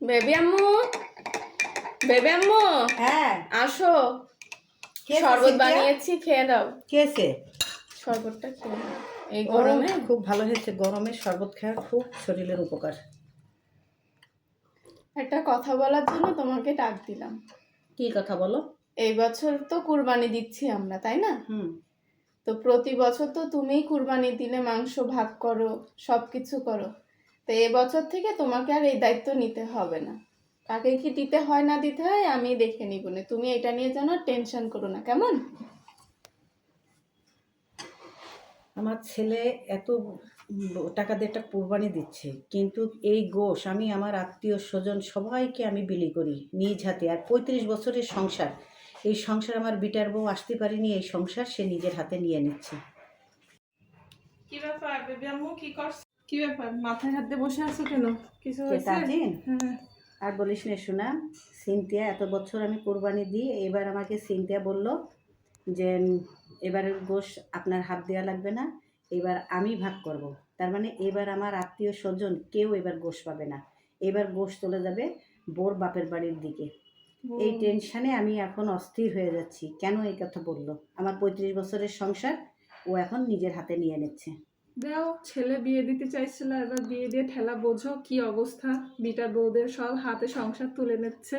Baby আম্মু, baby আম্মু, হ্যাঁ আসো। কে শরবত সিনথিয়া? বানিয়েছি, খেয়ে দাও। কেসে? শরবতটা খেয়ে দাও এই ও গরমে। খুব ভালো হয়েছে, গরমে শরবত খাওয়া খুব শরীরের উপকার। একটা কথা বলার জন্য তোমাকে ডাক দিলাম। কি কথা বলো? এই বছর তো কুরবানি দিচ্ছি আমরা, তাই না? হুম। তো প্রতি বছর তো তুমিই কুরবানি দিলে মাংস ভাগ করো, সবকিছু করো। তো এবছর থেকে তোমাকে আর এই দায়িত্ব নিতে হবে না। কাকে কি দিতে হয় না দিতে হয় আমি দেখে নিব না, তুমি এটা নিয়ে যেন টেনশন করো না, কেমন? আমার ছেলে এত টাকা দিয়ে একটা কোরবানি দিচ্ছে, কিন্তু এই গোশ আমি আমার আত্মীয় স্বজন সবাইকে আমি বিলি করি নিজ হাতে। আর 35 বছরের সংসার, এই সংসার আমার বিটার বউ আসতে পারিনি, এই সংসার সে নিজের হাতে নিয়ে নিচ্ছে। কি ব্যাপার বেবি আম্মু, কি করছ? কি ব্যাপার, মাথায় হাত দিয়ে বসে আছো কেন? কিছু কে হয়েছে? তাজিন? হ্যাঁ। আর বলিস না শোনা, সিনথিয়া এত বছর আমি কোরবানি দিই, এবার আমাকে সিনথিয়া বলল যে এবারের গোশ আপনার হাত দেওয়া লাগবে না, এবার আমি ভাগ করব। তার মানে এবার আমার আত্মীয় স্বজন কেউ এবার গোশ পাবে না, এবার গোশ চলে যাবে বোর বাপের বাড়ির দিকে। এই টেনশানে আমি এখন অস্থির হয়ে যাচ্ছি। কেন এই কথা বললো? আমার 35 বছরের সংসার ও এখন নিজের হাতে নিয়ে নিচ্ছে। দাও, ছেলে বিয়ে দিতে চাইছিল, এবার বিয়ে দিয়ে ঠেলা বোঝো কি অবস্থা। বিটার বউদের সব হাতে সংসার তুলে নিচ্ছে।